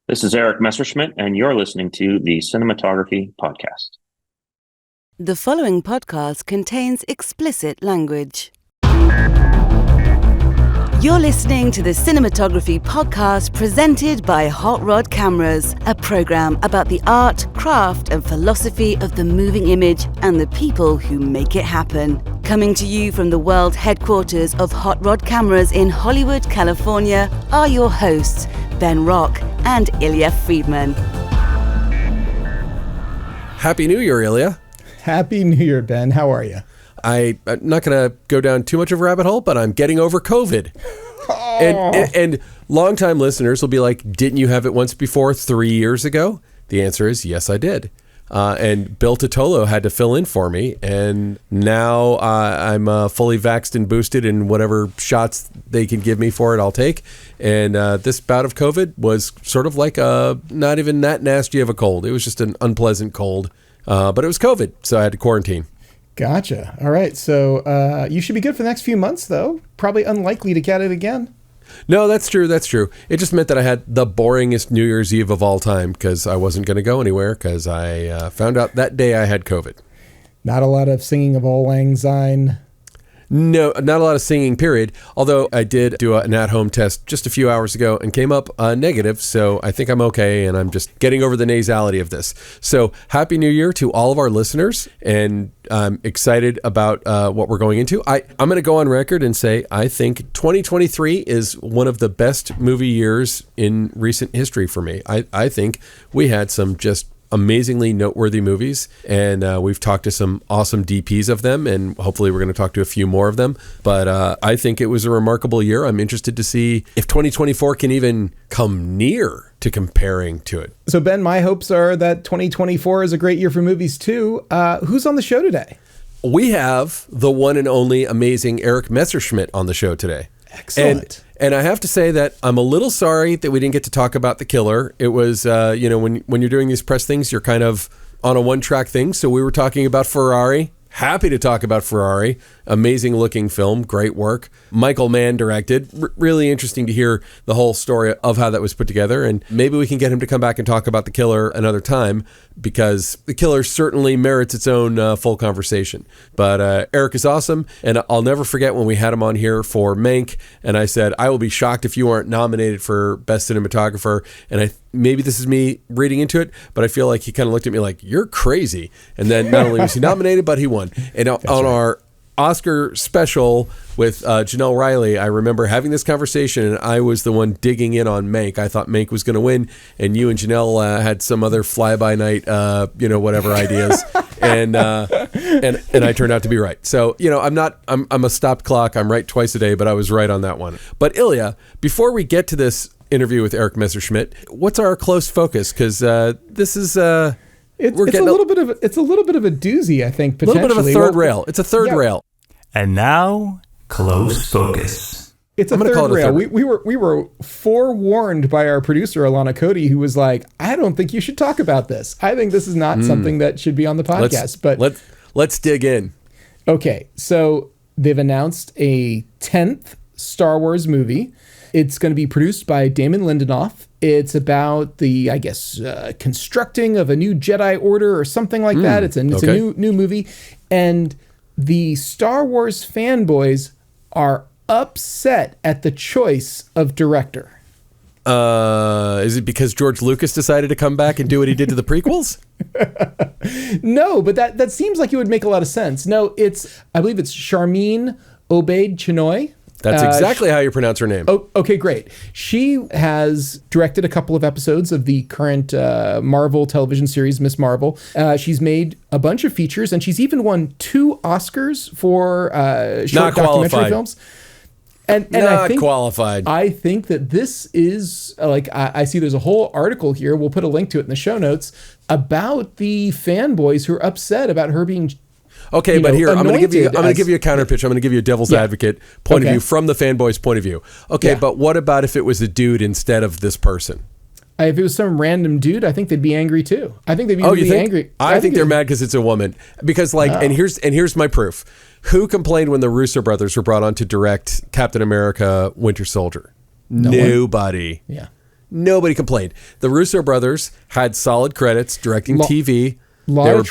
This is Erik Messerschmidt, and you're listening to the Cinematography Podcast. The following podcast contains explicit language. You're listening to the Cinematography Podcast presented by Hot Rod Cameras, a program about the art, craft, and philosophy of the moving image and the people who make it happen. Coming to you from the world headquarters of Hot Rod Cameras in Hollywood, California, are your hosts, Ben Rock and Ilya Friedman. Happy New Year, Ilya. Happy New Year, Ben. How are you? I'm not going to go down too much of a rabbit hole, but I'm getting over COVID. Oh. And longtime listeners will be like, didn't you have it once before 3 years ago? The answer is yes, I did. And Bill Totolo had to fill in for me. And now I'm fully vaxxed and boosted, and whatever shots they can give me for it, I'll take. And this bout of COVID was sort of like not even that nasty of a cold. It was just an unpleasant cold. But it was COVID, so I had to quarantine. Gotcha. All right. So you should be good for the next few months, though. Probably unlikely to get it again. No, that's true. That's true. It just meant that I had the boringest New Year's Eve of all time because I wasn't going to go anywhere because I found out that day I had COVID. Not a lot of singing of Auld Lang Syne. No, not a lot of singing, period. Although I did do an at-home test just a few hours ago and came up negative, so I think I'm okay, and I'm just getting over the nasality of this. So Happy New Year to all of our listeners, and I'm excited about what we're going into. I'm going to go on record and say I think 2023 is one of the best movie years in recent history for me. I think we had some just amazingly noteworthy movies, and we've talked to some awesome DPs of them, and hopefully we're going to talk to a few more of them. But I think it was a remarkable year. I'm interested to see if 2024 can even come near to comparing to it. So Ben, my hopes are that 2024 is a great year for movies too. Who's on the show today? We have the one and only amazing Erik Messerschmidt on the show today. Excellent. And I have to say that I'm a little sorry that we didn't get to talk about The Killer. It was, when you're doing these press things, you're kind of on a one-track thing. So we were talking about Ferrari. Happy to talk about Ferrari. Amazing looking film. Great work. Michael Mann directed. Really interesting to hear the whole story of how that was put together. And maybe we can get him to come back and talk about The Killer another time, because The Killer certainly merits its own full conversation. But Erik is awesome. And I'll never forget when we had him on here for Mank. And I said, I will be shocked if you aren't nominated for Best Cinematographer. And maybe this is me reading into it, but I feel like he kind of looked at me like, you're crazy. And then not only was he nominated, but he won. And on our Oscar special with Janelle Riley, I remember having this conversation, and I was the one digging in on Mank. I thought Mank was going to win, and you and Janelle had some other fly-by-night, whatever ideas, and I turned out to be right. So, I'm a stopped clock. I'm right twice a day, but I was right on that one. But Ilya, before we get to this interview with Erik Messerschmidt, what's our close focus? Because this is it's a little bit of a doozy, I think. Potentially, a little bit of a third rail. It's a third rail. And now, close focus. It's a third rail. We were forewarned by our producer Alana Cody, who was like, "I don't think you should talk about this. I think this is not something that should be on the podcast." Let's dig in. Okay, so they've announced a 10th Star Wars movie. It's going to be produced by Damon Lindelof. It's about the, constructing of a new Jedi Order or something like that. It's a new movie. And the Star Wars fanboys are upset at the choice of director. Is it because George Lucas decided to come back and do what he did to the prequels? No, but that seems like it would make a lot of sense. No, I believe it's Charmin Obaid-Chinoy. That's exactly how you pronounce her name. Oh, okay, great. She has directed a couple of episodes of the current Marvel television series, Miss Marvel. She's made a bunch of features, and she's even won 2 Oscars for short documentary films. And I think qualified. I think that this is I see there's a whole article here. We'll put a link to it in the show notes about the fanboys who are upset about her being. Okay, but here I'm going to give you a counter pitch. I'm going to give you a devil's advocate point of view from the fanboy's point of view. Okay, but what about if it was a dude instead of this person? If it was some random dude, I think they'd be angry too. I think they'd be really angry. I think they're mad because it's a woman. Because and here's my proof. Who complained when the Russo brothers were brought on to direct Captain America: Winter Soldier? Nobody. Yeah. Nobody complained. The Russo brothers had solid credits directing TV. Long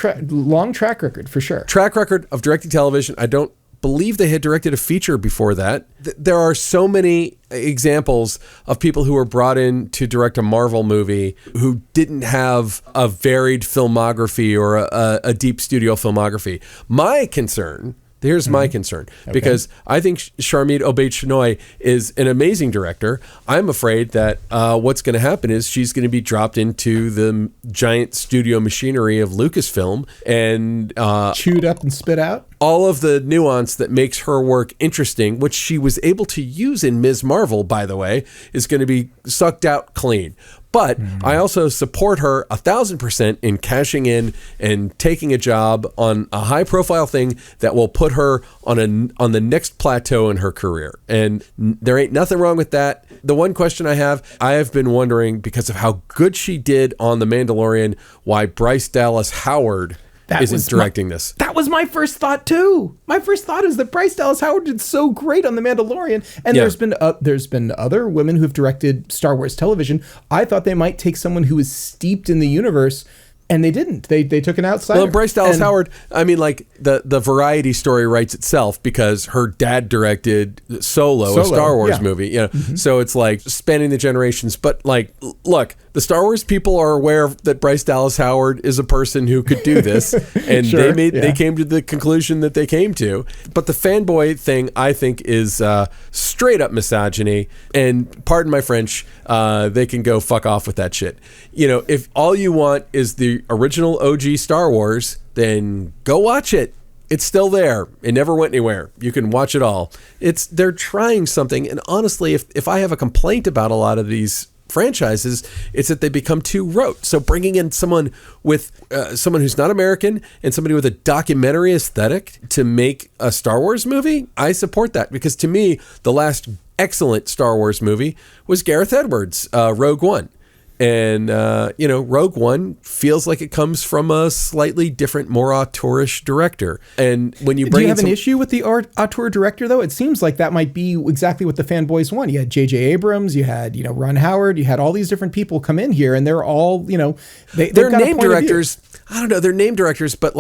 track record, for sure. Track record of directing television. I don't believe they had directed a feature before that. There are so many examples of people who were brought in to direct a Marvel movie who didn't have a varied filmography or a deep studio filmography. My concern, here's my concern, because I think Sharmeen Obaid-Chinoy is an amazing director. I'm afraid that what's going to happen is she's going to be dropped into the giant studio machinery of Lucasfilm and chewed up and spit out. All of the nuance that makes her work interesting, which she was able to use in Ms. Marvel, by the way, is going to be sucked out clean. But I also support her 1,000% in cashing in and taking a job on a high-profile thing that will put her on the next plateau in her career. And there ain't nothing wrong with that. The one question I have been wondering, because of how good she did on The Mandalorian, why Bryce Dallas Howard isn't directing this. That was my first thought too. My first thought is that Bryce Dallas Howard did so great on The Mandalorian, and there's been other women who've directed Star Wars television. I thought they might take someone who is steeped in the universe, and they didn't. They took an outsider. Well, Bryce Dallas Howard, I mean, like the Variety story writes itself because her dad directed Solo, a Star Wars movie. You know, so it's like spanning the generations. But like, look, the Star Wars people are aware that Bryce Dallas Howard is a person who could do this, and they came to the conclusion that they came to. But the fanboy thing, I think, is straight up misogyny. And pardon my French, they can go fuck off with that shit. You know, if all you want is the original OG Star Wars, then go watch it. It's still there. It never went anywhere. You can watch it all. They're trying something. And honestly, if I have a complaint about a lot of these franchises, it's that they become too rote. So bringing in someone who's not American and somebody with a documentary aesthetic to make a Star Wars movie, I support that, because to me, the last excellent Star Wars movie was Gareth Edwards' Rogue One. And, Rogue One feels like it comes from a slightly different, more auteurish director. And when you bring Do you have an issue with the auteur director, though? It seems like that might be exactly what the fanboys want. You had J.J. Abrams, you had, Ron Howard, you had all these different people come in here, and they're all, they're name directors. I don't know. They're name directors, but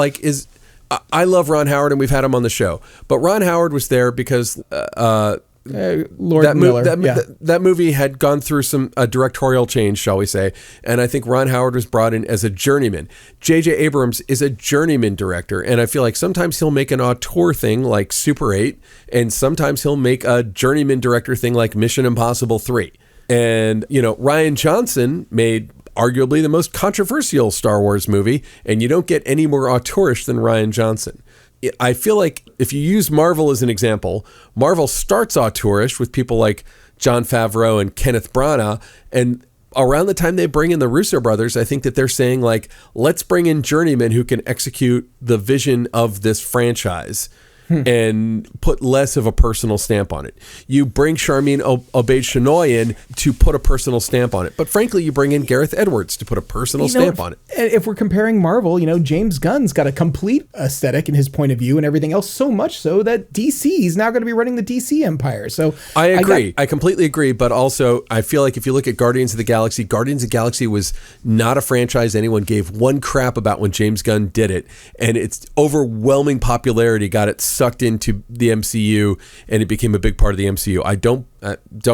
I love Ron Howard, and we've had him on the show. But Ron Howard was there because that movie had gone through a directorial change, shall we say, and I think Ron Howard was brought in as a journeyman. J.J. Abrams is a journeyman director, and I feel like sometimes he'll make an auteur thing like Super 8, and sometimes he'll make a journeyman director thing like Mission Impossible 3. And, Rian Johnson made arguably the most controversial Star Wars movie, and you don't get any more auteurish than Rian Johnson. I feel like if you use Marvel as an example, Marvel starts auteurish with people like Jon Favreau and Kenneth Branagh, and around the time they bring in the Russo brothers, I think that they're saying, like, let's bring in journeymen who can execute the vision of this franchise and put less of a personal stamp on it. You bring Sharmeen Obaid-Chinoy in to put a personal stamp on it. But frankly, you bring in Gareth Edwards to put a personal stamp on it. And if we're comparing Marvel, James Gunn's got a complete aesthetic in his point of view and everything else, so much so that DC is now going to be running the DC empire. So I agree. I completely agree. But also, I feel like if you look at Guardians of the Galaxy was not a franchise anyone gave one crap about when James Gunn did it. And its overwhelming popularity got it sucked into the MCU, and it became a big part of the MCU. I don't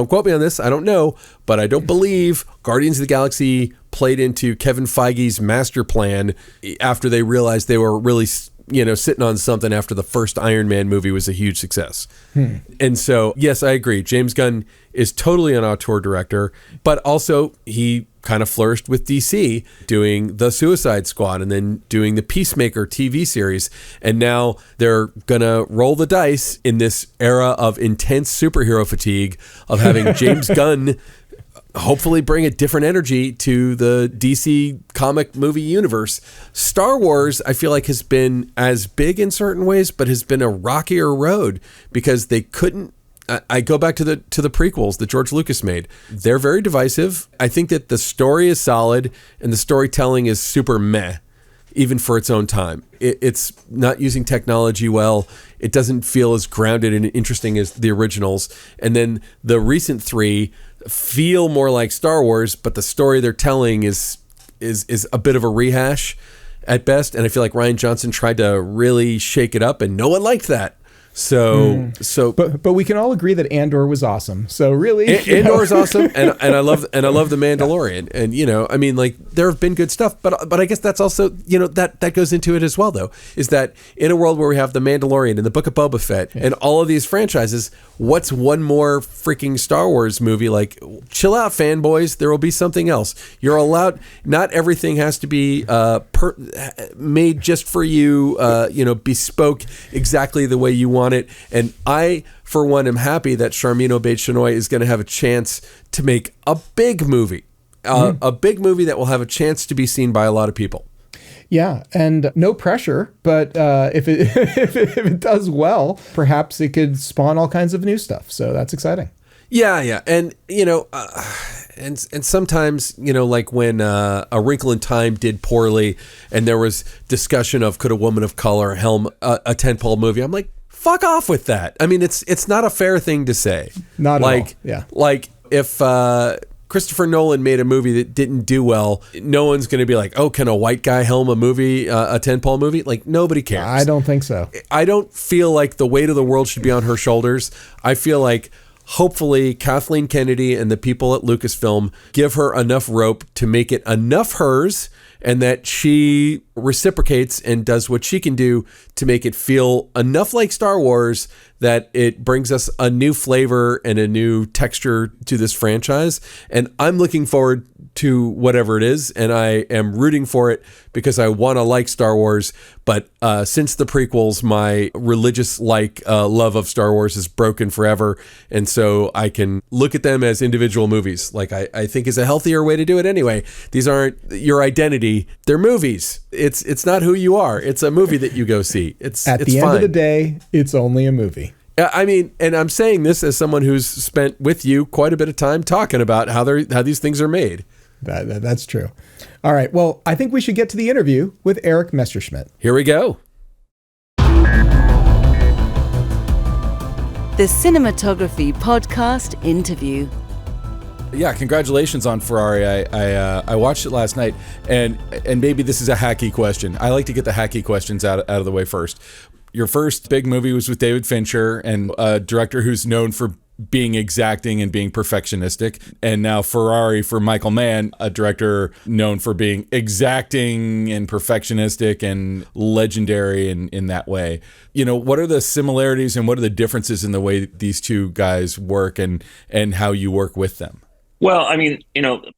quote me on this. I don't know, but I don't believe Guardians of the Galaxy played into Kevin Feige's master plan after they realized they were really, sitting on something after the first Iron Man movie was a huge success. And so, yes, I agree. James Gunn is totally an auteur director, but also he kind of flourished with DC doing The Suicide Squad and then doing the Peacemaker TV series. And now they're going to roll the dice in this era of intense superhero fatigue of having James Gunn hopefully bring a different energy to the DC comic movie universe. Star Wars, I feel like, has been as big in certain ways, but has been a rockier road because they couldn't. I go back to the prequels that George Lucas made. They're very divisive. I think that the story is solid and the storytelling is super meh, even for its own time. It's not using technology well. It doesn't feel as grounded and interesting as the originals. And then the recent three, feel more like Star Wars, but the story they're telling is a bit of a rehash at best. And I feel like Rian Johnson tried to really shake it up, and no one liked that. But we can all agree that Andor was awesome. So really, Andor is awesome, and I love the Mandalorian, and I mean, like, there have been good stuff, but I guess that's also that goes into it as well, though, is that in a world where we have the Mandalorian and the Book of Boba Fett and all of these franchises, what's one more freaking Star Wars movie? Like, chill out, fanboys. There will be something else. You're allowed. Not everything has to be made just for you. Bespoke exactly the way you want it. And I, for one, am happy that Charmin Obaid-Chinoy is going to have a chance to make a big movie, a big movie that will have a chance to be seen by a lot of people. Yeah, and no pressure, but if it does well, perhaps it could spawn all kinds of new stuff. So that's exciting. Yeah, and and sometimes like when A Wrinkle in Time did poorly, and there was discussion of could a woman of color helm a tentpole movie, I'm like, fuck off with that. I mean, it's not a fair thing to say. Not at all. Yeah. Like if Christopher Nolan made a movie that didn't do well, no one's going to be like, oh, can a white guy helm a movie, a tentpole movie? Like, nobody cares. I don't think so. I don't feel like the weight of the world should be on her shoulders. I feel like hopefully Kathleen Kennedy and the people at Lucasfilm give her enough rope to make it enough hers, and that she reciprocates and does what she can do to make it feel enough like Star Wars that it brings us a new flavor and a new texture to this franchise. And I'm looking forward to whatever it is, and I am rooting for it because I want to like Star Wars. But since the prequels, my religious love of Star Wars is broken forever, and so I can look at them as individual movies, like I think is a healthier way to do it anyway. These aren't your identity; they're movies. It's not who you are. It's a movie that you go see. It's at the end of the day, it's only a movie. I mean, and I'm saying this as someone who's spent with you quite a bit of time talking about how these things are made. That's true. All right. Well, I think we should get to the interview with Erik Messerschmidt. Here we go. The Cinematography Podcast Interview. Yeah, congratulations on Ferrari. I watched it last night, and maybe this is a hacky question. I like to get the hacky questions out of the way first. Your first big movie was with David Fincher, and a director who's known for being exacting and being perfectionistic. And now Ferrari for Michael Mann, a director known for being exacting and perfectionistic and legendary in that way. What are the similarities and what are the differences in the way these two guys work and how you work with them? Well, I mean,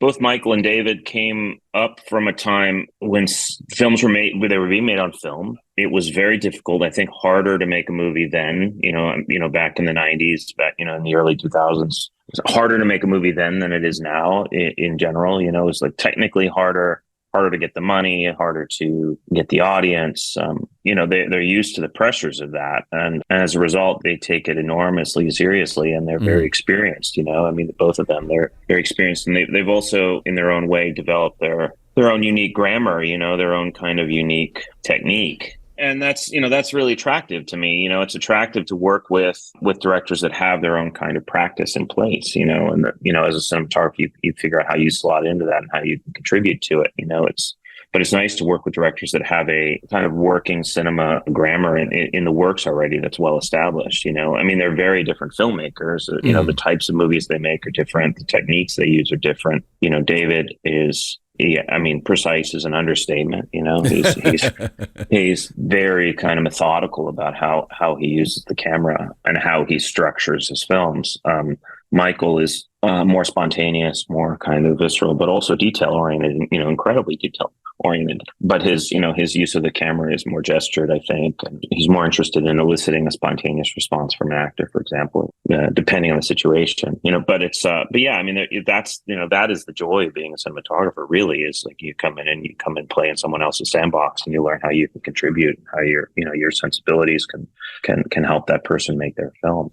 both Michael and David came up from a time when films were made, where they were being made on film. It was very difficult. I think harder to make a movie then. Back in the '90s, back in the early 2000s, it was harder to make a movie then than it is now. In general, it's like technically harder to get the money, harder to get the audience. They're used to the pressures of that. And as a result, they take it enormously seriously, and they're very experienced. Both of them, they're very experienced, and they've also, in their own way, developed their own unique grammar, their own kind of unique technique. And that's really attractive to me. It's attractive to work with directors that have their own kind of practice in place, and as a cinematographer, you figure out how you slot into that and how you can contribute to it. But it's nice to work with directors that have a kind of working cinema grammar in the works already that's well established. They're very different filmmakers. The types of movies they make are different. The techniques they use are different. David is, precise is an understatement. He's very kind of methodical about how he uses the camera and how he structures his films. Michael is more spontaneous, more kind of visceral, but also detail oriented. Incredibly detail oriented. But his use of the camera is more gestured, I think, and he's more interested in eliciting a spontaneous response from an actor, for example, depending on the situation. That is the joy of being a cinematographer. Really, is like you come in play in someone else's sandbox, and you learn how you can contribute, how your sensibilities can help that person make their film.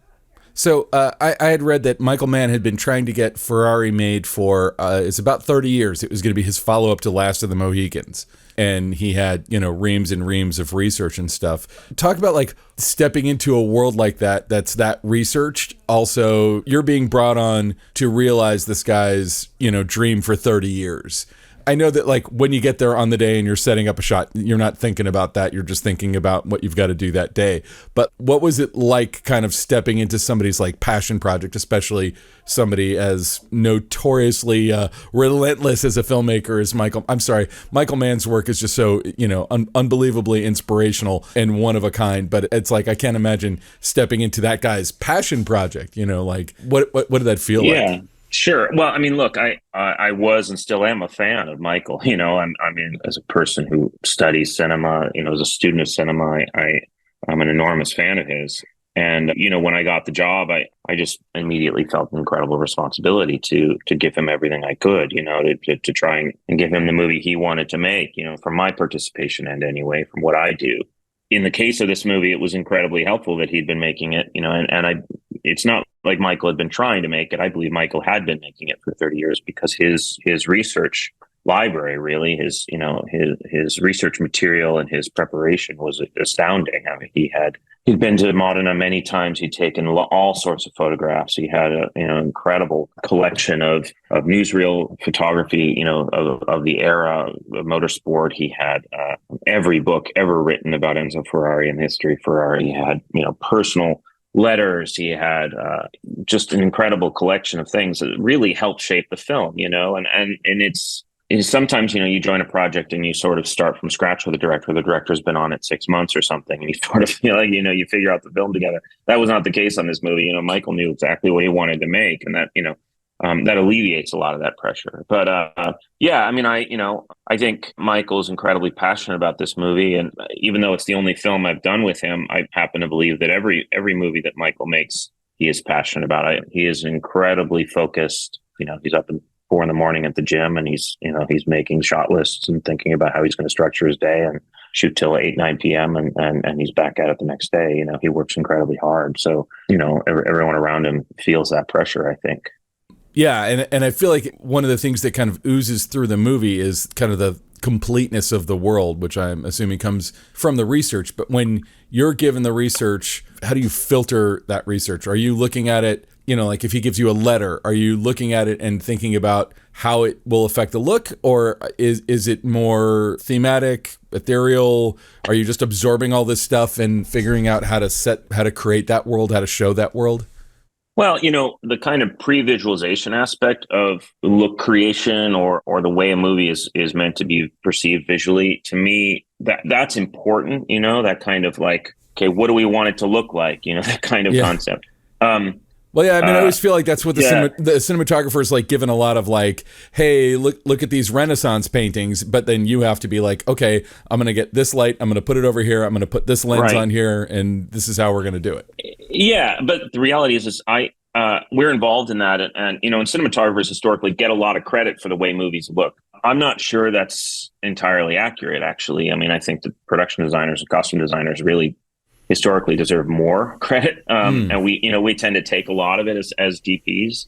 So I had read that Michael Mann had been trying to get Ferrari made for it's about 30 years. It was going to be his follow-up to Last of the Mohicans. And he had, reams and reams of research and stuff. Talk about like stepping into a world like that, that's that researched. Also, you're being brought on to realize this guy's, dream for 30 years. I know that like when you get there on the day and you're setting up a shot, you're not thinking about that. You're just thinking about what you've got to do that day. But what was it like kind of stepping into somebody's like passion project, especially somebody as notoriously relentless as a filmmaker as Michael? I'm sorry, Michael Mann's work is just so, unbelievably inspirational and one of a kind. But it's like, I can't imagine stepping into that guy's passion project, like what did that feel like? Sure. Well, I mean, look, I was and still am a fan of Michael. I mean, as a person who studies cinema, as a student of cinema, I'm an enormous fan of his. And when I got the job, I just immediately felt an incredible responsibility to give him everything I could, to try and give him the movie he wanted to make, from my participation end anyway, from what I do. In the case of this movie, it was incredibly helpful that he'd been making it, it's not like Michael had been trying to make it. I believe Michael had been making it for 30 years because his research library, really, his research material and his preparation was astounding. I mean, he'd been to Modena many times. He'd taken all sorts of photographs. He had an incredible collection of newsreel photography, of the era of motorsport. He had every book ever written about Enzo Ferrari and the history of Ferrari. He had, personal letters. He had just an incredible collection of things that really helped shape the film, and it's sometimes, you join a project and you sort of start from scratch with a director. The director's been on it 6 months or something, and you sort of feel like, you figure out the film together. That was not the case on this movie. Michael knew exactly what he wanted to make, and that, that alleviates a lot of that pressure. But I mean, I think Michael's incredibly passionate about this movie, and even though it's the only film I've done with him, I happen to believe that every movie that Michael makes, he is passionate about it. He is incredibly focused. He's up in 4 a.m. at the gym, and he's making shot lists and thinking about how he's going to structure his day and shoot till 9 p.m. and he's back at it the next day. He works incredibly hard. So, everyone around him feels that pressure, I think. Yeah, and I feel like one of the things that kind of oozes through the movie is kind of the completeness of the world, which I'm assuming comes from the research. But when you're given the research, how do you filter that research? Are you looking at it, like if he gives you a letter, are you looking at it and thinking about how it will affect the look? Or is it more thematic, ethereal? Are you just absorbing all this stuff and figuring out how to create that world, how to show that world? Well, the kind of pre-visualization aspect of look creation or the way a movie is meant to be perceived visually, to me, that's important, that kind of like, okay, what do we want it to look like? That kind of concept. Well, yeah, I mean, I always feel like that's what the cinematographer is like given a lot of like, hey, look at these Renaissance paintings, but then you have to be like, okay, I'm going to get this light, I'm going to put it over here, I'm going to put this lens on here, and this is how we're going to do it. Yeah, but the reality is we're involved in that, and and cinematographers historically get a lot of credit for the way movies look. I'm not sure that's entirely accurate, actually. I mean, I think the production designers and costume designers really historically deserve more credit. And we tend to take a lot of it as DPs.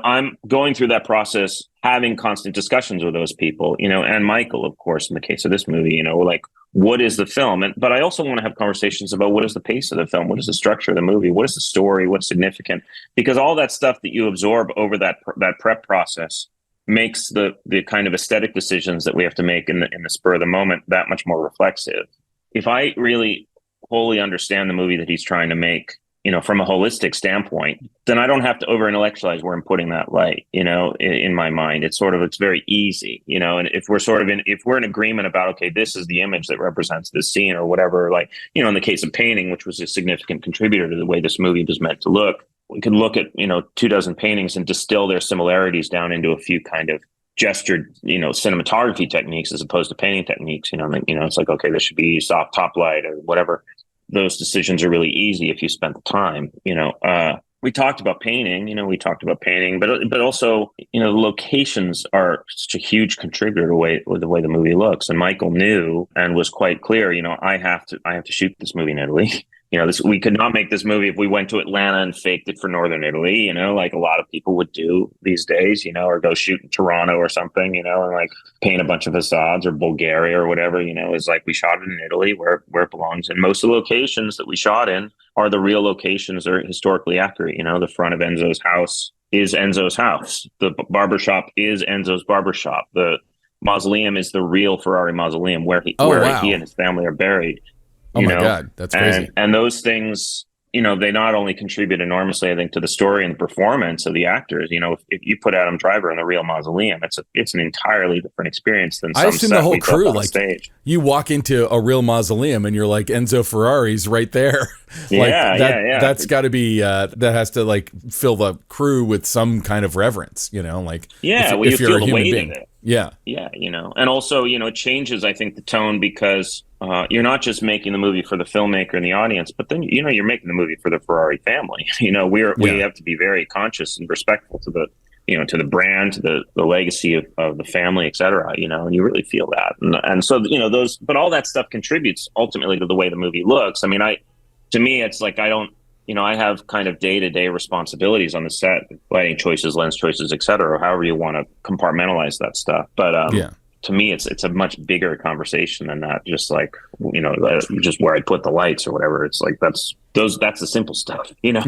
I'm going through that process, having constant discussions with those people, and Michael, of course, in the case of this movie, like, what is the film? But I also want to have conversations about what is the pace of the film? What is the structure of the movie? What is the story? What's significant? Because all that stuff that you absorb over that prep process makes the kind of aesthetic decisions that we have to make in the spur of the moment that much more reflexive. If I really wholly understand the movie that he's trying to make, from a holistic standpoint, then I don't have to over intellectualize where I'm putting that light, in my mind. It's very easy, and if we're in agreement about, okay, this is the image that represents this scene or whatever, like, in the case of painting, which was a significant contributor to the way this movie was meant to look, we could look at, 24 paintings and distill their similarities down into a few kind of gestured, cinematography techniques as opposed to painting techniques, it's like, okay, this should be soft top light or whatever. Those decisions are really easy if you spent the time. We talked about painting, but also, the locations are such a huge contributor to the way the movie looks. And Michael knew and was quite clear, I have to shoot this movie in Italy. we could not make this movie if we went to Atlanta and faked it for Northern Italy, like a lot of people would do these days, or go shoot in Toronto or something, and like paint a bunch of facades, or Bulgaria or whatever, is like we shot it in Italy where it belongs. And most of the locations that we shot in are the real locations, are historically accurate. The front of Enzo's house is Enzo's house. The barbershop is Enzo's barbershop. The mausoleum is the real Ferrari mausoleum where he and his family are buried. Oh my God, that's crazy. And those things, they not only contribute enormously, I think, to the story and the performance of the actors. If you put Adam Driver in the real mausoleum, it's an entirely different experience than some I assume the whole crew, like stage. You walk into a real mausoleum and you're like, Enzo Ferrari's right there. That's got to be that has to like fill the crew with some kind of reverence, you feel the weight of it. Yeah. And also, it changes, I think, the tone, because you're not just making the movie for the filmmaker and the audience, but then, you're making the movie for the Ferrari family. We have to be very conscious and respectful to the, to the brand, to the legacy of the family, et cetera, and you really feel that. And so, but all that stuff contributes ultimately to the way the movie looks. I mean, to me, it's like, I have kind of day-to-day responsibilities on the set, lighting choices, lens choices, et cetera, or however you want to compartmentalize that stuff. But to me, it's a much bigger conversation than that. Just like, just where I put the lights or whatever. It's like, that's the simple stuff, Yeah.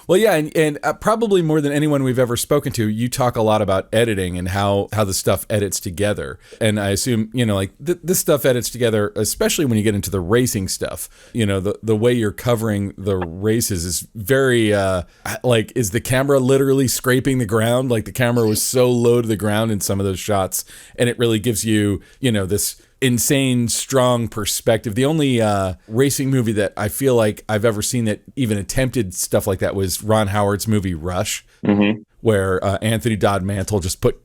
Well, yeah, and probably more than anyone we've ever spoken to, you talk a lot about editing and how the stuff edits together. And I assume, like this stuff edits together, especially when you get into the racing stuff. The way you're covering the races is very, is the camera literally scraping the ground? Like the camera was so low to the ground in some of those shots, and it really gives you, this insane, strong perspective. The only racing movie that I feel like I've ever seen that even attempted stuff like that was Ron Howard's movie Rush, where Anthony Dodd Mantle just put,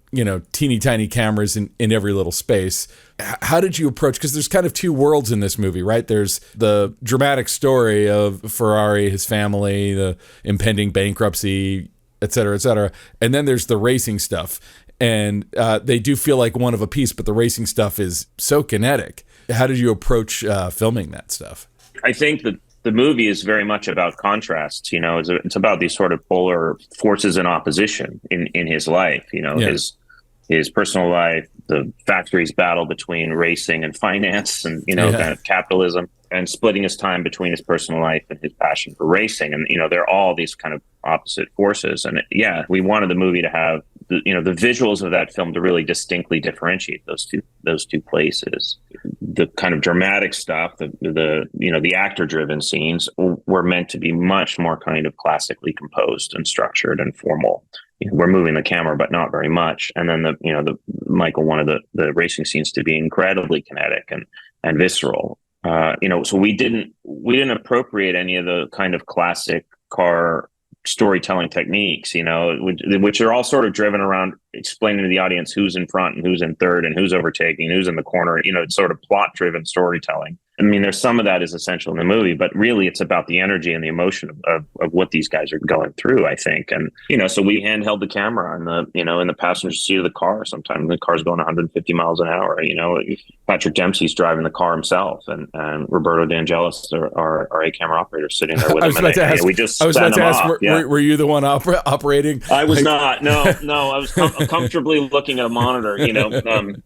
teeny tiny cameras in every little space. How did you approach, because there's kind of two worlds in this movie, right? There's the dramatic story of Ferrari, his family, the impending bankruptcy, et cetera, and then there's the racing stuff. And they do feel like one of a piece, but the racing stuff is so kinetic. How did you approach filming that stuff? I think that the movie is very much about contrasts. It's about these sort of polar forces in opposition in his life. His personal life, the factory's battle between racing and finance, and kind of capitalism, and splitting his time between his personal life and his passion for racing. And they're all these kind of opposite forces. And we wanted the movie to have the visuals of that film to really distinctly differentiate those two places. The kind of dramatic stuff, the actor driven scenes were meant to be much more kind of classically composed and structured and formal. We're moving the camera, but not very much. And then the Michael wanted the racing scenes to be incredibly kinetic and visceral. So we didn't appropriate any of the kind of classic car storytelling techniques, which are all sort of driven around explaining to the audience who's in front and who's in third and who's overtaking, who's in the corner. It's sort of plot driven storytelling. I mean, there's some of that is essential in the movie, but really it's about the energy and the emotion of what these guys are going through, I think. And, so we handheld the camera in the passenger seat of the car. Sometimes the car's going 150 miles an hour. Patrick Dempsey's driving the car himself, and Roberto D'Angelis, our A camera operator, sitting there with him. I was about to ask, were you the one operating? I was not. No, I was comfortably looking at a monitor, and that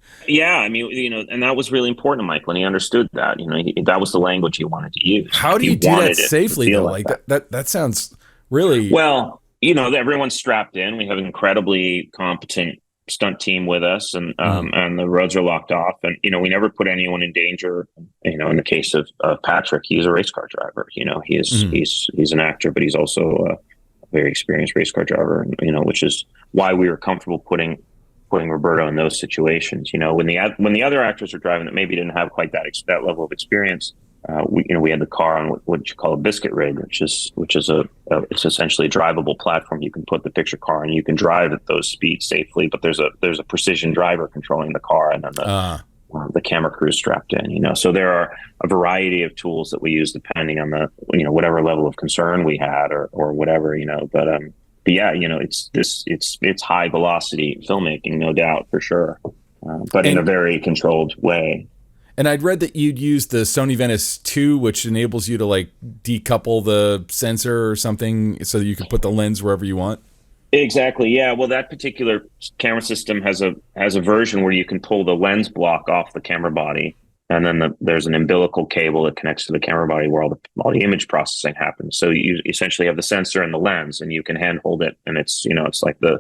was really important to Michael, and he understood that, that was the language he wanted to use. How do you do that safely, though? Like that sounds really... Well, everyone's strapped in. We have an incredibly competent stunt team with us, and the roads are locked off, and we never put anyone in danger. In the case of Patrick, he's a race car driver. He's an actor, but he's also a very experienced race car driver. Which is why we were comfortable putting Roberto in those situations. When the other actors are driving that maybe didn't have quite that level of experience, we had the car on what you call a biscuit rig, which is it's essentially a drivable platform. You can put the picture car and you can drive at those speeds safely, but there's a precision driver controlling the car, and then the camera crew is strapped in. So there are a variety of tools that we use depending on the whatever level of concern we had or whatever. But yeah, it's high velocity filmmaking, no doubt, for sure, but in a very controlled way. And I'd read that you'd use the Sony Venice 2, which enables you to like decouple the sensor or something so that you can put the lens wherever you want. Exactly. Yeah. Well, that particular camera system has a version where you can pull the lens block off the camera body, and then there's an umbilical cable that connects to the camera body where all the image processing happens. So you essentially have the sensor and the lens, and you can handhold it, and it's like the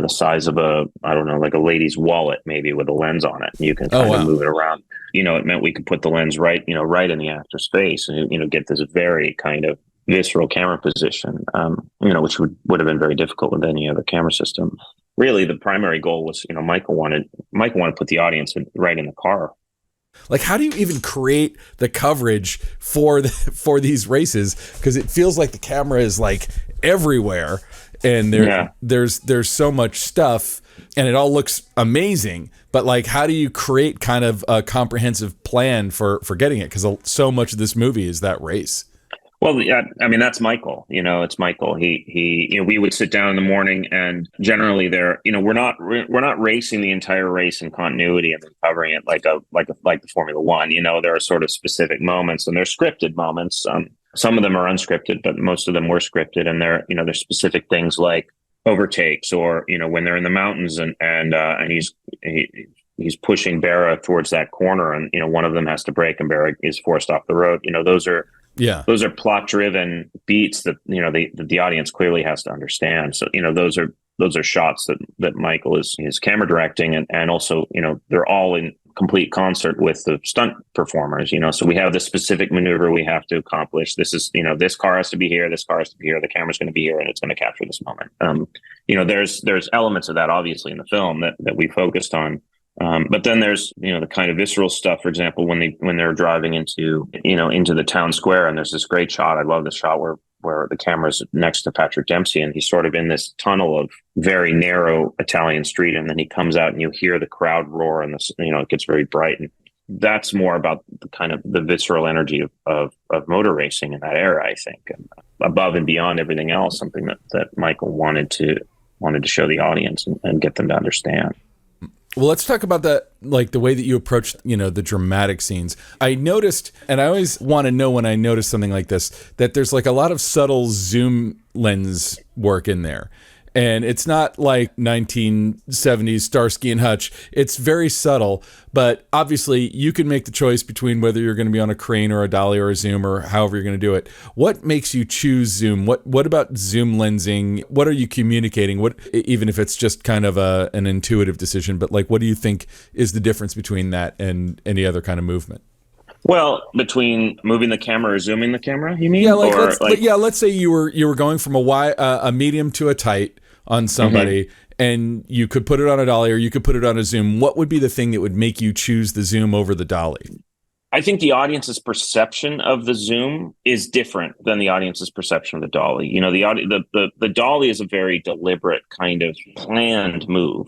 size of like a lady's wallet, maybe, with a lens on it. And you can kind of move it around. It meant we could put the lens right in the actor's face, and get this very kind of visceral camera position, which would have been very difficult with any other camera system. Really, the primary goal was, Michael wanted to put the audience right in the car. Like, how do you even create the coverage for these races? Because it feels like the camera is like everywhere, and there's so much stuff, and it all looks amazing. But like, how do you create kind of a comprehensive plan for getting it? Because so much of this movie is that race. Well, yeah, I mean, that's Michael. It's Michael. We would sit down in the morning, and generally we're not racing the entire race in continuity and then covering it like the Formula One. There are sort of specific moments, and they're scripted moments. Some of them are unscripted, but most of them were scripted, and they're specific things like overtakes, or when they're in the mountains and he's pushing Barra towards that corner, and one of them has to brake and Barra is forced off the road. Those are plot-driven beats that the audience clearly has to understand. So those are shots that Michael is camera directing, and also they're all in complete concert with the stunt performers. So we have this specific maneuver we have to accomplish. This is this car has to be here, this car has to be here, the camera's going to be here, and it's going to capture this moment. There's elements of that obviously in the film that we focused on. But then there's the kind of visceral stuff. For example, when they're driving into the town square, and there's this great shot. I love this shot where the camera's next to Patrick Dempsey, and he's sort of in this tunnel of very narrow Italian street, and then he comes out, and you hear the crowd roar, and it gets very bright, and that's more about the kind of the visceral energy of motor racing in that era, I think, and above and beyond everything else, something that Michael wanted to show the audience and get them to understand. Well, let's talk about the way that you approach, the dramatic scenes. I noticed, and I always want to know when I notice something like this, that there's like a lot of subtle zoom lens work in there. And it's not like 1970s Starsky and Hutch. It's very subtle, but obviously you can make the choice between whether you're going to be on a crane or a dolly or a zoom or however you're going to do it. What makes you choose zoom? What about zoom lensing? What are you communicating? Even if it's just kind of an intuitive decision, but like, what do you think is the difference between that and any other kind of movement? Well, between moving the camera or zooming the camera, you mean? Yeah, let's say you were going from a medium to a tight on somebody, and you could put it on a dolly or you could put it on a zoom. What would be the thing that would make you choose the zoom over the dolly? I think the audience's perception of the zoom is different than the audience's perception of the dolly. The dolly is a very deliberate kind of planned move,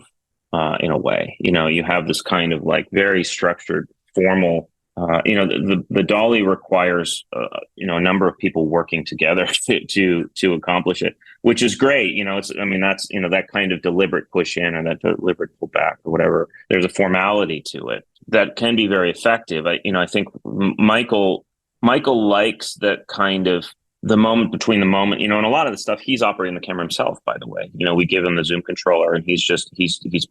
in a way. You have this kind of like very structured, formal. The dolly requires a number of people working together to accomplish it, which is great. That's that kind of deliberate push in or that deliberate pull back or whatever. There's a formality to it that can be very effective. I think Michael likes that kind of the moment between the moment. And a lot of the stuff he's operating the camera himself. By the way, we give him the zoom controller, and he's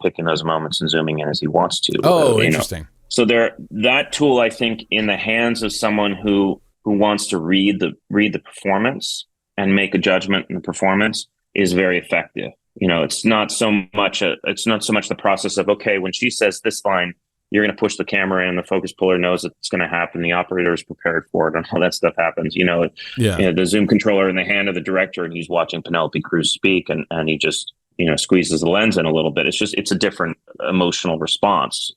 picking those moments and zooming in as he wants to. Oh, interesting. So that tool, I think, in the hands of someone who wants to read the performance and make a judgment in the performance is very effective. It's not so much the process of, okay, when she says this line, you're going to push the camera in, the focus puller knows that it's going to happen, the operator is prepared for it, and all that stuff happens. The zoom controller in the hand of the director, and he's watching Penelope Cruz speak, and he just squeezes the lens in a little bit. It's a different emotional response.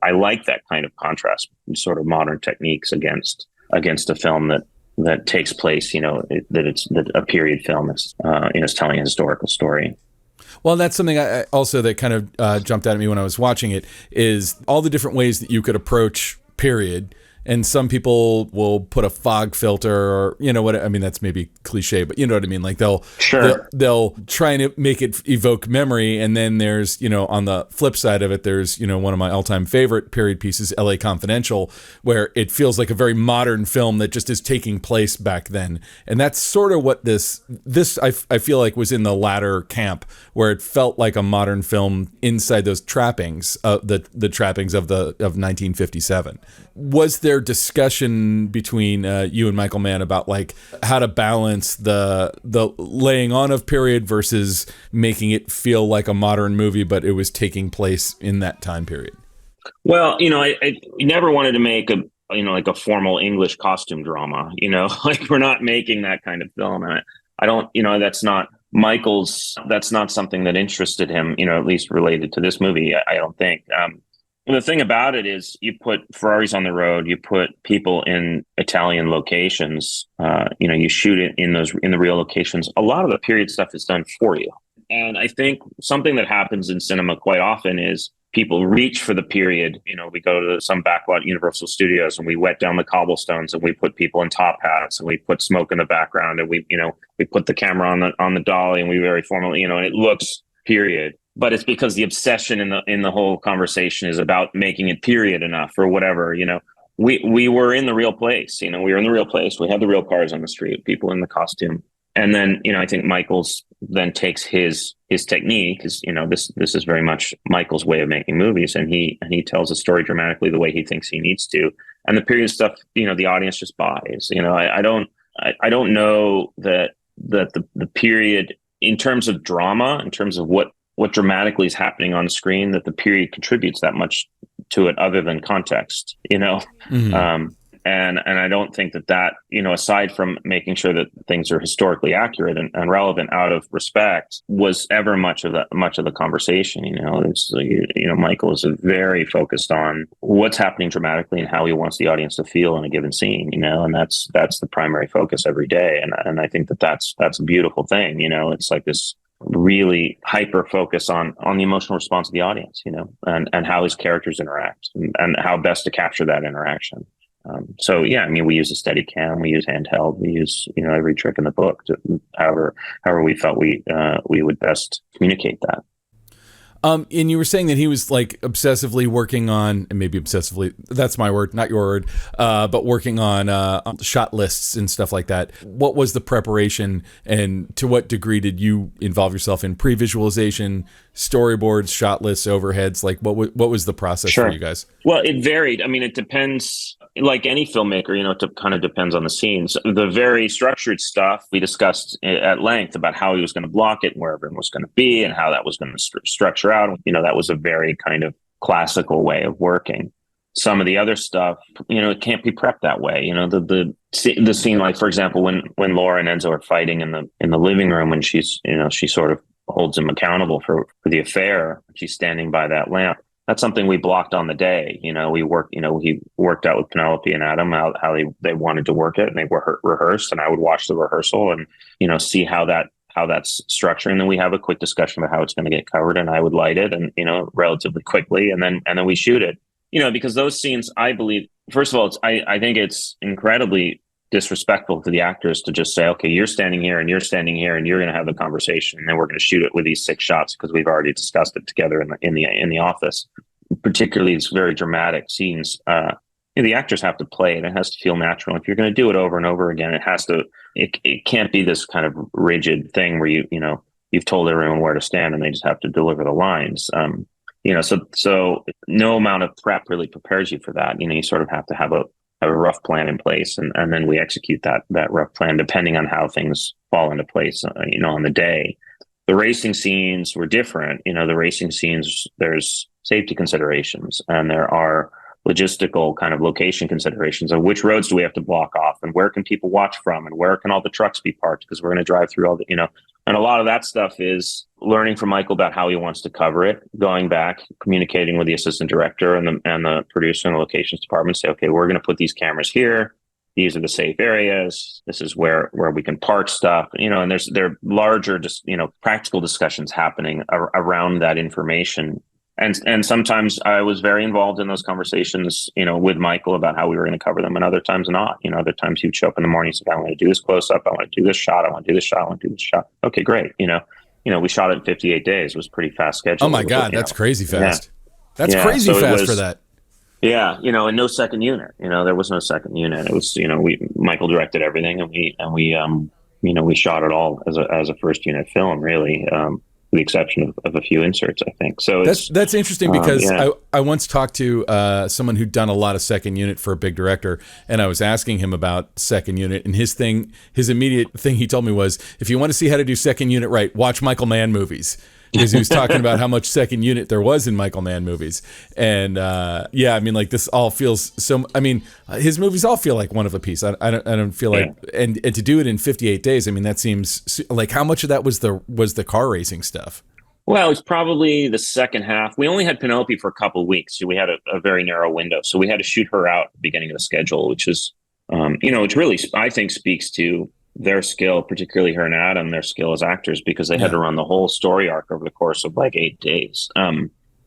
I like that kind of contrast, sort of modern techniques against a film that takes place, that a period film is, is telling a historical story. Well, that's something I also that kind of jumped out at me when I was watching it, is all the different ways that you could approach period and some people will put a fog filter, or that's maybe cliche, but you know what I mean. Like they'll try and make it evoke memory, and then there's on the flip side of it, there's one of my all-time favorite period pieces, L.A. Confidential, where it feels like a very modern film that just is taking place back then, and that's sort of what this I feel like was in the latter camp, where it felt like a modern film inside those trappings, the trappings of 1957. Was there discussion between you and Michael Mann about like how to balance the laying on of period versus making it feel like a modern movie, but it was taking place in that time period? Well, I never wanted to make like a formal English costume drama, like we're not making that kind of film. And I don't, that's not something that interested him, at least related to this movie. I don't think. The thing about it is you put Ferraris on the road, you put people in Italian locations, you shoot it in the real locations. A lot of the period stuff is done for you. And I think something that happens in cinema quite often is people reach for the period. We go to some backlot Universal Studios and we wet down the cobblestones and we put people in top hats and we put smoke in the background and we put the camera on the dolly and we very formally, and it looks period. But it's because the obsession in the whole conversation is about making it period enough or whatever. We were in the real place. We were in the real place. We had the real cars on the street, people in the costume. And then, I think Michael's then takes his technique, because this is very much Michael's way of making movies, and he tells a story dramatically the way he thinks he needs to. And the period stuff, the audience just buys. I don't know that the period, in terms of drama, in terms of what dramatically is happening on the screen, that the period contributes that much to it other than context, Mm-hmm. And I don't think that, aside from making sure that things are historically accurate and relevant out of respect, was ever much of the conversation. Michael is very focused on what's happening dramatically and how he wants the audience to feel in a given scene, and that's the primary focus every day. And I think that's a beautiful thing. It's like this really hyper focus on the emotional response of the audience, and how his characters interact and how best to capture that interaction. We use a steady cam, we use handheld, we use, every trick in the book to however we felt we would best communicate that. And you were saying that he was like obsessively working on, and maybe obsessively, that's my word, not your word, but working on shot lists and stuff like that. What was the preparation, and to what degree did you involve yourself in pre-visualization, storyboards, shot lists, overheads? Like what was the process for you guys? Well, it varied. I mean, it depends. Like any filmmaker, it kind of depends on the scenes. The very structured stuff we discussed at length about how he was going to block it and where everyone was going to be and how that was going to structure out. That was a very kind of classical way of working. Some of the other stuff, it can't be prepped that way. The scene, like for example, when Laura and Enzo are fighting in the living room, when she's, she sort of holds him accountable for the affair. She's standing by that lamp. That's something we blocked on the day. He worked out with Penelope and Adam how they wanted to work it, and they rehearsed, and I would watch the rehearsal and, see how that's structuring. And then we have a quick discussion about how it's going to get covered, and I would light it and, relatively quickly. And then we shoot it, because those scenes, I believe, first of all, I think it's incredibly disrespectful to the actors to just say, okay, you're standing here and you're standing here and you're going to have the conversation, and then we're going to shoot it with these 6 shots because we've already discussed it together in the office. Particularly these very dramatic scenes, the actors have to play it. It has to feel natural. If you're going to do it over and over again, it can't be this kind of rigid thing where you've told everyone where to stand and they just have to deliver the lines. So no amount of prep really prepares you for that. You sort of have to have a rough plan in place, and then we execute that rough plan depending on how things fall into place, on the day. The racing scenes were different. The racing scenes, there's safety considerations and there are logistical kind of location considerations of which roads do we have to block off and where can people watch from and where can all the trucks be parked because we're going to drive through all the, and a lot of that stuff is learning from Michael about how he wants to cover it, going back, communicating with the assistant director and the producer and the locations department, say, okay, we're going to put these cameras here. These are the safe areas. This is where we can park stuff, and there are larger, just, practical discussions happening around that information And sometimes I was very involved in those conversations, with Michael about how we were going to cover them, and other times not. Other times he'd show up in the morning and say, I want to do this close up, I want to do this shot, I want to do this shot, I want to do this shot. Okay, great. We shot it in 58 days. It was pretty fast schedule. Oh my God, that's crazy fast. Yeah. That's crazy fast for that. Yeah, and no second unit. There was no second unit. It was, Michael directed everything, and we shot it all as a first unit film, really, with the exception of a few inserts, I think. So that's interesting because I once talked to someone who'd done a lot of second unit for a big director, and I was asking him about second unit, and his immediate thing he told me was, if you want to see how to do second unit right, watch Michael Mann movies. Because he was talking about how much second unit there was in Michael Mann movies. And this all feels so, his movies all feel like one of a piece. I don't feel like, and to do it in 58 days, that seems like, how much of that was the car racing stuff? Well, it's probably the second half. We only had Penelope for a couple of weeks. So we had a very narrow window. So we had to shoot her out at the beginning of the schedule, which is, which really, I think, speaks to their skill, particularly her and Adam, their skill as actors, because they had to run the whole story arc over the course of like 8 days.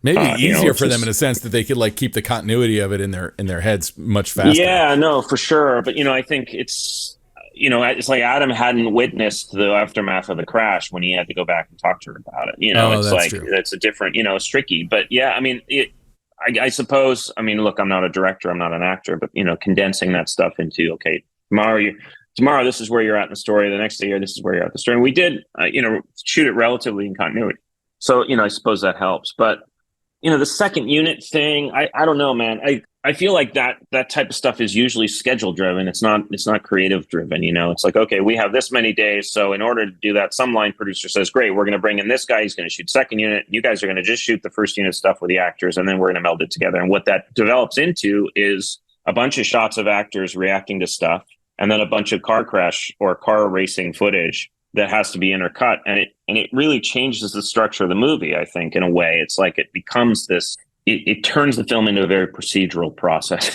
Maybe easier for them in a sense that they could like keep the continuity of it in their heads much faster. Yeah, no, for sure. But I think it's like Adam hadn't witnessed the aftermath of the crash when he had to go back and talk to her about it. It's like true. It's a different. It's tricky. But yeah, I suppose. Look, I'm not a director, I'm not an actor, but condensing that stuff into tomorrow, this is where you're at in the story. The next day, this is where you're at in the story. And we did, shoot it relatively in continuity. So, I suppose that helps. But, the second unit thing, I don't know, man. I feel like that type of stuff is usually schedule driven. It's not creative driven. It's like, okay, we have this many days. So in order to do that, some line producer says, great, we're going to bring in this guy. He's going to shoot second unit. You guys are going to just shoot the first unit stuff with the actors. And then we're going to meld it together. And what that develops into is a bunch of shots of actors reacting to stuff, and then a bunch of car crash or car racing footage that has to be intercut. And it really changes the structure of the movie, I think, in a way. It's like it becomes this, it turns the film into a very procedural process,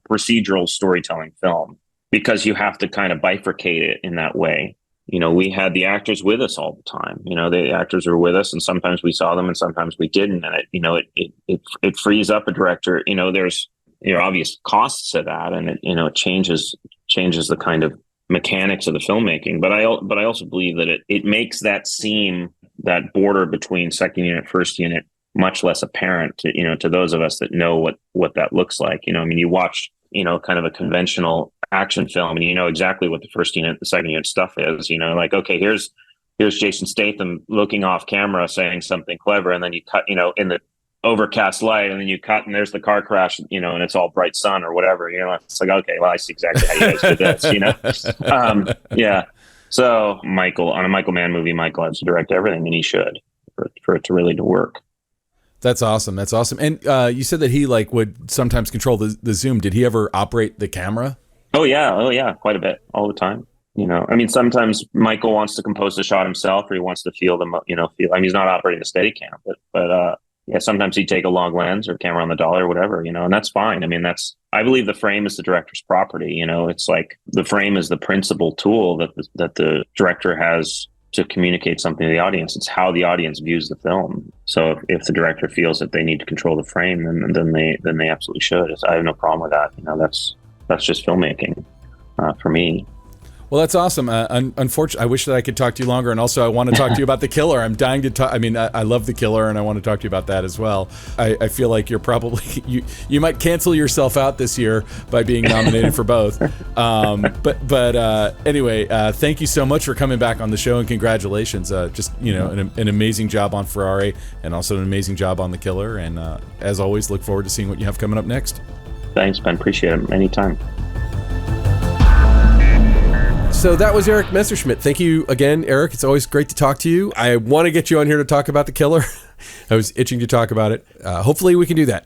procedural storytelling film, because you have to kind of bifurcate it in that way. We had the actors with us all the time. The actors were with us, and sometimes we saw them and sometimes we didn't. And it frees up a director. There's obvious costs to that, and it changes the kind of mechanics of the filmmaking. But I also believe that it makes that seam, that border between second unit, first unit, much less apparent to those of us that know what that looks like. You watch kind of a conventional action film, and exactly what the first unit, the second unit stuff is. Like, okay, here's Jason Statham looking off camera saying something clever, and then you cut in the overcast light, and then you cut and there's the car crash, and it's all bright sun or whatever. It's like, okay, well, I see exactly how you guys did this. Yeah. So Michael, on a Michael Mann movie, Michael has to direct everything, and he should for it to really to work. That's awesome. And you said that he would sometimes control the zoom. Did he ever operate the camera? Oh yeah, quite a bit, all the time. Sometimes Michael wants to compose the shot himself, or he wants to feel them. He's not operating the Steadicam, but yeah, sometimes he'd take a long lens or camera on the dolly or whatever, and that's fine. I believe the frame is the director's property. It's like the frame is the principal tool that the director has to communicate something to the audience. It's how the audience views the film. So if the director feels that they need to control the frame, then they absolutely should. I have no problem with that. That's just filmmaking for me. Well, that's awesome. Unfortunately, I wish that I could talk to you longer. And also, I want to talk to you about The Killer. I'm dying to talk. I love The Killer, and I want to talk to you about that as well. I feel like you're probably, you might cancel yourself out this year by being nominated for both. Anyway, thank you so much for coming back on the show, and congratulations. An amazing job on Ferrari, and also an amazing job on The Killer. And as always, look forward to seeing what you have coming up next. Thanks, Ben. Appreciate it. Anytime. So that was Erik Messerschmidt. Thank you again, Erik. It's always great to talk to you. I want to get you on here to talk about The Killer. I was itching to talk about it. Hopefully we can do that.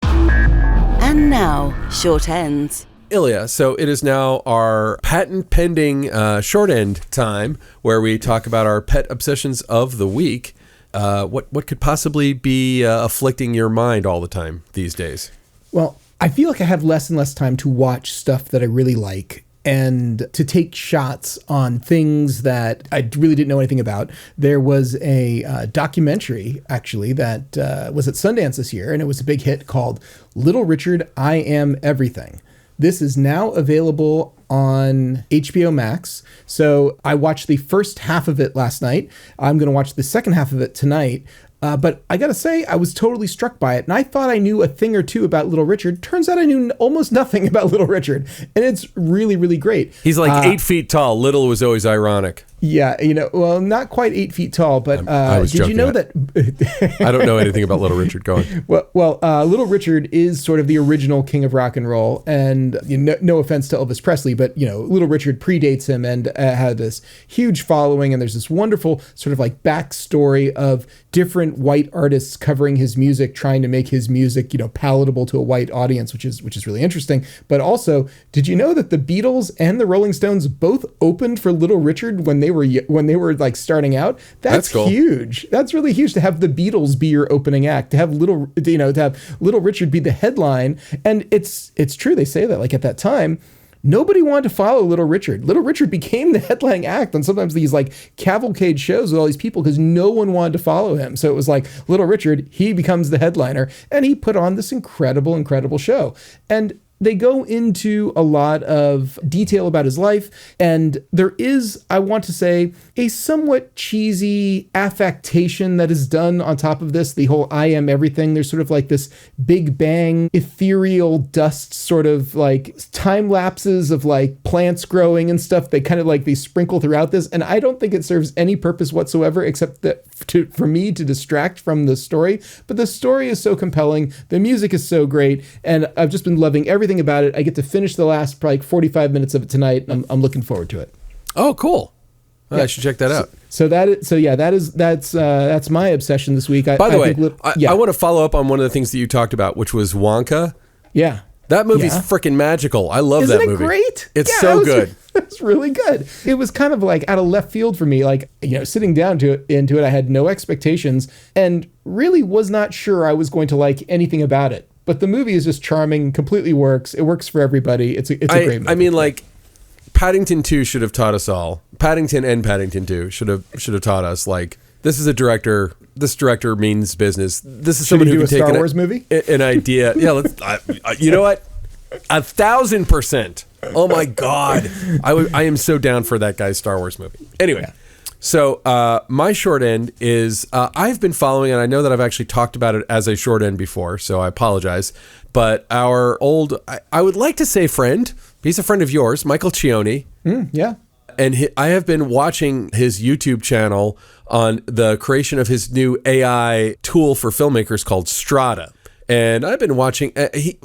And now, short ends. Ilya, so it is now our patent pending short end time, where we talk about our pet obsessions of the week. What could possibly be afflicting your mind all the time these days? Well, I feel like I have less and less time to watch stuff that I really like. and to take shots on things that I really didn't know anything about. There was a documentary, actually, that was at Sundance this year, and it was a big hit called Little Richard, I Am Everything. This is now available on HBO Max. So I watched the first half of it last night. I'm going to watch the second half of it tonight. But I got to say, I was totally struck by it. And I thought I knew a thing or two about Little Richard. Turns out I knew almost nothing about Little Richard. And it's really, really great. He's like 8 feet tall. Little was always ironic. Yeah, well, not quite 8 feet tall, but did you know that? I don't know anything about Little Richard. Go on. Well, Little Richard is sort of the original king of rock and roll, and no offense to Elvis Presley, but Little Richard predates him and had this huge following, and there's this wonderful sort of like backstory of different white artists covering his music, trying to make his music palatable to a white audience, which is really interesting. But also, did you know that the Beatles and the Rolling Stones both opened for Little Richard when they were like starting out? That's cool. Huge. That's really huge to have the Beatles be your opening act, to have Little Richard be the headline. And it's true. They say that like at that time, nobody wanted to follow Little Richard. Little Richard became the headline act on sometimes these like cavalcade shows with all these people because no one wanted to follow him. So it was like Little Richard, he becomes the headliner, and he put on this incredible, incredible show. And they go into a lot of detail about his life, and there is, I want to say, a somewhat cheesy affectation that is done on top of this, the whole I am everything. There's sort of like this Big Bang ethereal dust sort of like time lapses of like plants growing and stuff. They kind of like they sprinkle throughout this, and I don't think it serves any purpose whatsoever except that for me to distract from the story. But the story is so compelling, the music is so great, and I've just been loving everything about it. I get to finish the last probably 45 minutes of it tonight. I'm looking forward to it. Oh, cool. I should check that out. That's my obsession this week. By the way, I want to follow up on one of the things that you talked about, which was Wonka. Yeah. That movie's freaking magical. I love that movie. Isn't it great? It's so good. It's really good. It was kind of like out of left field for me. Like, sitting down into it, I had no expectations and really was not sure I was going to like anything about it. But the movie is just charming, completely works. It works for everybody. It's a great movie. I mean, like, Paddington 2 should have taught us all. Paddington and Paddington 2 should have taught us, like, this is a director. This director means business. This is someone who can take Star Wars movie? An idea. Yeah, let's. You know what? 1,000%. Oh my God, I am so down for that guy's Star Wars movie. Anyway, so my short end is I've been following, and I know that I've actually talked about it as a short end before, so I apologize. But our old, I would like to say friend. He's a friend of yours, Michael Cioni. Yeah. And I have been watching his YouTube channel on the creation of his new AI tool for filmmakers called Strata. And I've been watching,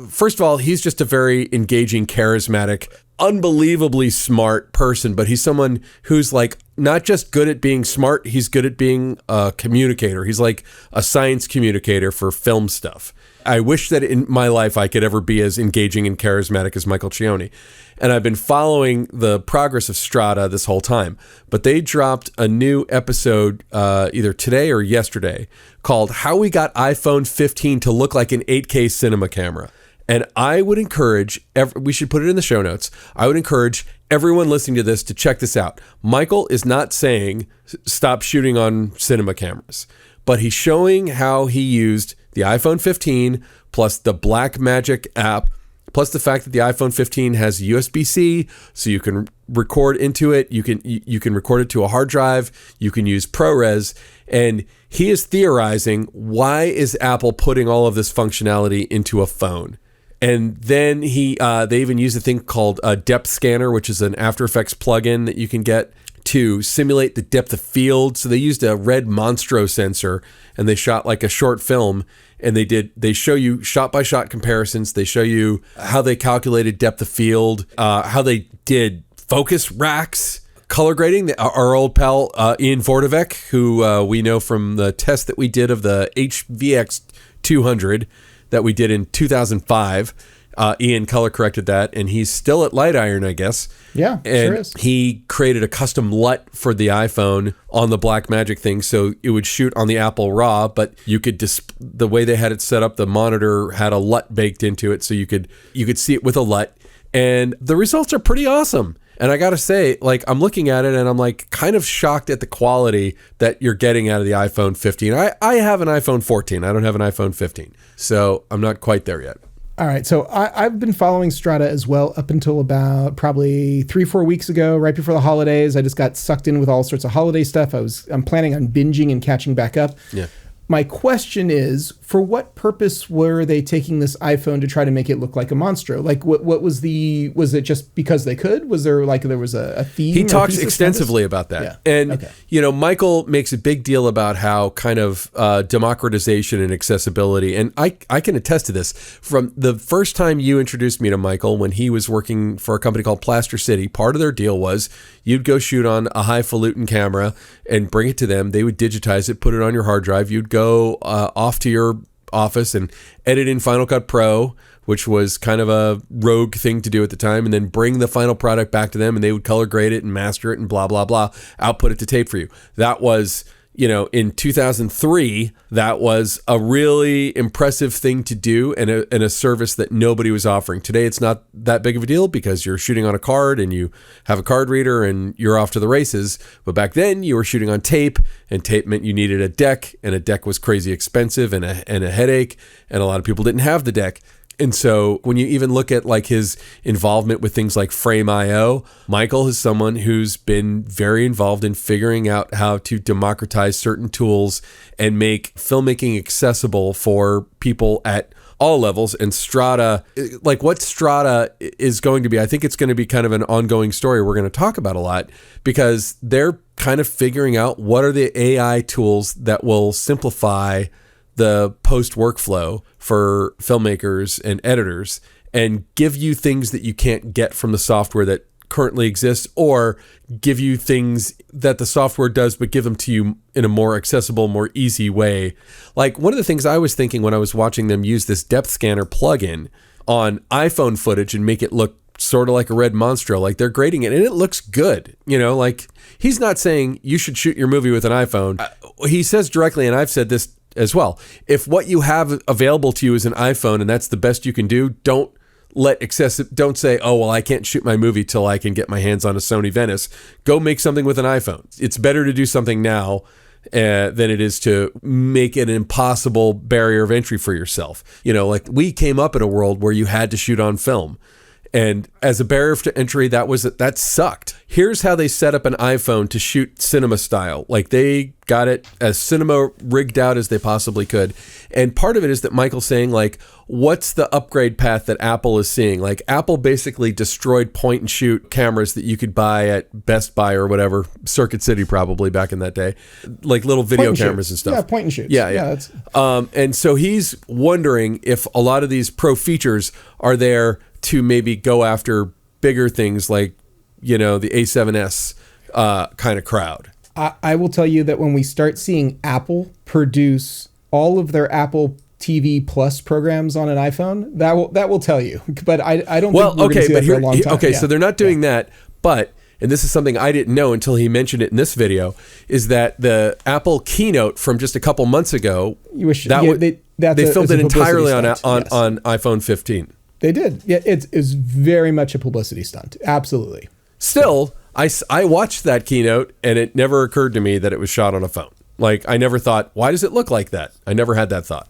first of all, he's just a very engaging, charismatic, unbelievably smart person, but he's someone who's like not just good at being smart, he's good at being a communicator. He's like a science communicator for film stuff. I wish that in my life I could ever be as engaging and charismatic as Michael Cioni. And I've been following the progress of Strata this whole time. But they dropped a new episode either today or yesterday called How We Got iPhone 15 to Look Like an 8K Cinema Camera. And I would encourage, we should put it in the show notes, I would encourage everyone listening to this to check this out. Michael is not saying stop shooting on cinema cameras, but he's showing how he used the iPhone 15 plus the Blackmagic app, plus the fact that the iPhone 15 has USB-C, so you can record into it. You can record it to a hard drive. You can use ProRes. And he is theorizing, why is Apple putting all of this functionality into a phone? And then they even use a thing called a depth scanner, which is an After Effects plugin that you can get to simulate the depth of field. So they used a red Monstro sensor, and they shot like a short film, and they show you shot by shot comparisons. They show you how they calculated depth of field, how they did focus racks, color grading. Our old pal Ian Vordovec, who we know from the test that we did of the HVX 200 that we did in 2005. Ian color corrected that, and he's still at Light Iron, I guess. Yeah, and sure is. He created a custom LUT for the iPhone on the Blackmagic thing, so it would shoot on the Apple RAW, but you could the way they had it set up, the monitor had a LUT baked into it, so you could see it with a LUT. And the results are pretty awesome. And I got to say, like, I'm looking at it and I'm like kind of shocked at the quality that you're getting out of the iPhone 15. I have an iPhone 14. I don't have an iPhone 15. So I'm not quite there yet. All right. So I've been following Strata as well up until about probably 3-4 weeks ago, right before the holidays. I just got sucked in with all sorts of holiday stuff. I'm planning on binging and catching back up. Yeah. My question is, for what purpose were they taking this iPhone to try to make it look like a monstro? Like, what was it just because they could? Was there a theme? He talks extensively about that. Yeah. And, Okay. Michael makes a big deal about how kind of democratization and accessibility. And I can attest to this. From the first time you introduced me to Michael, when he was working for a company called Plaster City, part of their deal was you'd go shoot on a highfalutin camera and bring it to them. They would digitize it, put it on your hard drive. You'd go off to your office and edit in Final Cut Pro, which was kind of a rogue thing to do at the time, and then bring the final product back to them, and they would color grade it and master it and blah, blah, blah, output it to tape for you. That was, in 2003, that was a really impressive thing to do and a service that nobody was offering. Today, it's not that big of a deal because you're shooting on a card and you have a card reader and you're off to the races. But back then, you were shooting on tape, and tape meant you needed a deck, and a deck was crazy expensive and a headache, and a lot of people didn't have the deck. And so when you even look at like his involvement with things like Frame.io, Michael is someone who's been very involved in figuring out how to democratize certain tools and make filmmaking accessible for people at all levels. And Strata, like what Strata is going to be, I think it's going to be kind of an ongoing story we're going to talk about a lot, because they're kind of figuring out what are the AI tools that will simplify the post workflow for filmmakers and editors and give you things that you can't get from the software that currently exists, or give you things that the software does but give them to you in a more accessible, more easy way. Like one of the things I was thinking when I was watching them use this depth scanner plugin on iPhone footage and make it look sort of like a red monstro, like they're grading it and it looks good. Like he's not saying you should shoot your movie with an iPhone. He says directly, and I've said this as well, if what you have available to you is an iPhone and that's the best you can do, don't say, oh, well, I can't shoot my movie till I can get my hands on a Sony Venice. Go make something with an iPhone. It's better to do something now than it is to make it an impossible barrier of entry for yourself. Like we came up in a world where you had to shoot on film. And as a barrier to entry, that sucked. Here's how they set up an iPhone to shoot cinema style. Like they got it as cinema rigged out as they possibly could. And part of it is that Michael's saying, like, what's the upgrade path that Apple is seeing? Like Apple basically destroyed point and shoot cameras that you could buy at Best Buy or whatever, Circuit City probably back in that day, like little video cameras and stuff. Yeah, point and shoots. Yeah. And so he's wondering if a lot of these pro features are there to maybe go after bigger things like, the A7S kind of crowd. I will tell you that when we start seeing Apple produce all of their Apple TV Plus programs on an iPhone, that will tell you. But I don't think we're going to see that for a long time. Okay, so they're not doing that, but, and this is something I didn't know until he mentioned it in this video, is that the Apple Keynote from just a couple months ago, they filmed it entirely on iPhone 15. They did. Yeah, it is very much a publicity stunt. Absolutely. Still, I watched that keynote and it never occurred to me that it was shot on a phone. Like I never thought, why does it look like that? I never had that thought.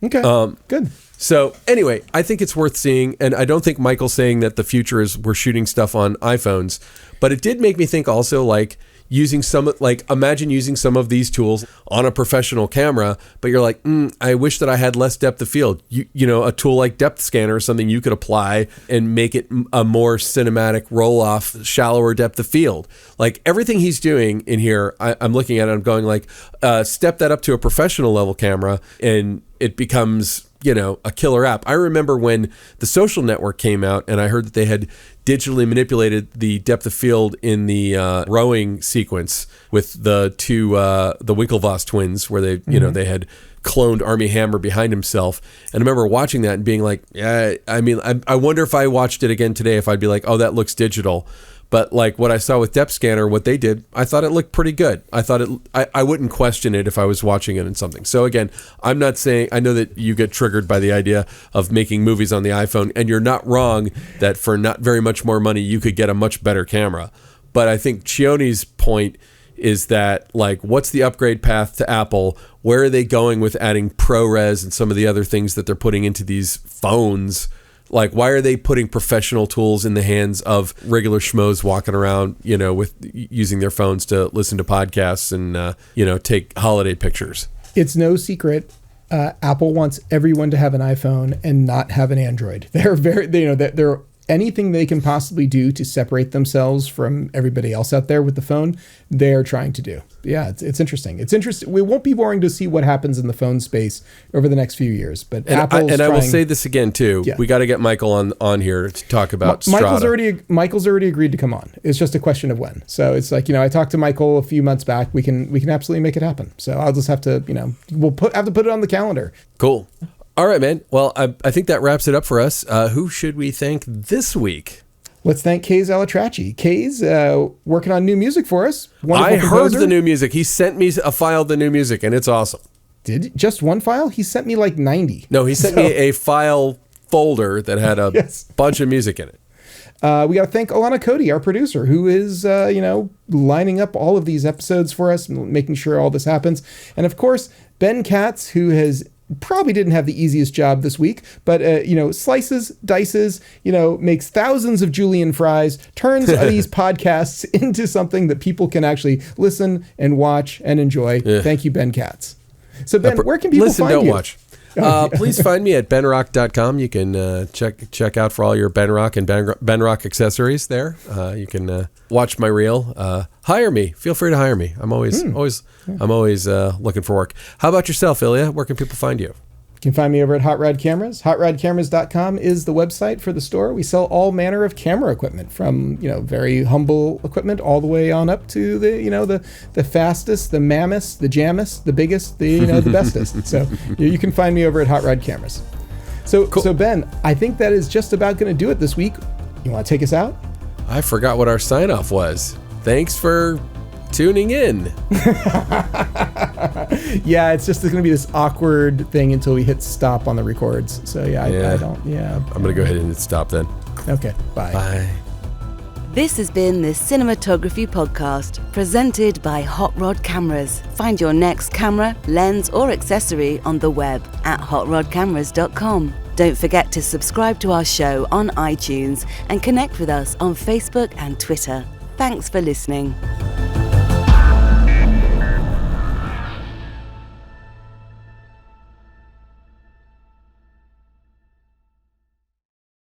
Okay. Good. So anyway, I think it's worth seeing. And I don't think Michael's saying that the future is we're shooting stuff on iPhones, but it did make me think also like imagine using some of these tools on a professional camera, but you're like, I wish that I had less depth of field. A tool like Depth Scanner or something you could apply and make it a more cinematic roll-off, shallower depth of field. Like everything he's doing in here, I'm looking at it, I'm going like, step that up to a professional level camera and it becomes, a killer app. I remember when The Social Network came out and I heard that they had digitally manipulated the depth of field in the rowing sequence with the two the Winklevoss twins, where they had cloned Armie Hammer behind himself. And I remember watching that and being like, I wonder if I watched it again today if I'd be like, oh, that looks digital. But like what I saw with Depth Scanner, what they did, I thought it looked pretty good. I wouldn't question it if I was watching it in something. So again, I'm not saying, I know that you get triggered by the idea of making movies on the iPhone, and you're not wrong that for not very much more money, you could get a much better camera. But I think Chioni's point is that, like, what's the upgrade path to Apple? Where are they going with adding ProRes and some of the other things that they're putting into these phones? Like, why are they putting professional tools in the hands of regular schmoes walking around, with using their phones to listen to podcasts and, take holiday pictures? It's no secret. Apple wants everyone to have an iPhone and not have an Android. They're anything they can possibly do to separate themselves from everybody else out there with the phone, they're trying to do. Yeah, it's interesting. It's interesting. We won't be boring to see what happens in the phone space over the next few years. But I will say this again too. Yeah. We got to get Michael on here to talk about Strata. Michael's already agreed to come on. It's just a question of when. So it's like, I talked to Michael a few months back. We can absolutely make it happen. So I'll just have to, we'll have to put it on the calendar. Cool. All right, man. Well, I think that wraps it up for us. Who should we thank this week? Let's thank Kays Alatrachi. Kays working on new music for us. I heard the new music. He sent me a file of the new music, and it's awesome. Did just one file? He sent me like 90. No, he sent me a file folder that had a bunch of music in it. We got to thank Alana Cody, our producer, who is, lining up all of these episodes for us, making sure all this happens. And of course, Ben Katz, who has probably didn't have the easiest job this week, but, slices, dices, makes thousands of julienne fries, turns these podcasts into something that people can actually listen and watch and enjoy. Yeah. Thank you, Ben Katz. So, Ben, where can people find you? Listen, don't watch. Please find me at benrock.com. You can check out for all your Benrock and Benrock accessories there. You can watch my reel. Hire me. Feel free to hire me. I'm always looking for work. How about yourself, Ilya? Where can people find you? You can find me over at Hot Rod Cameras. HotRodCameras.com is the website for the store. We sell all manner of camera equipment, from very humble equipment all the way on up to the fastest, the mammest, the jammest, the biggest, the bestest. So you can find me over at Hot Rod Cameras. So cool. So Ben, I think that is just about going to do it this week. You want to take us out? I forgot what our sign off was. Thanks for tuning in. Yeah, it's just going to be this awkward thing until we hit stop on the records. So I don't. Yeah, I'm going to go ahead and hit stop then. Okay, bye. Bye. This has been the Cinematography Podcast, presented by Hot Rod Cameras. Find your next camera, lens, or accessory on the web at hotrodcameras.com. Don't forget to subscribe to our show on iTunes and connect with us on Facebook and Twitter. Thanks for listening.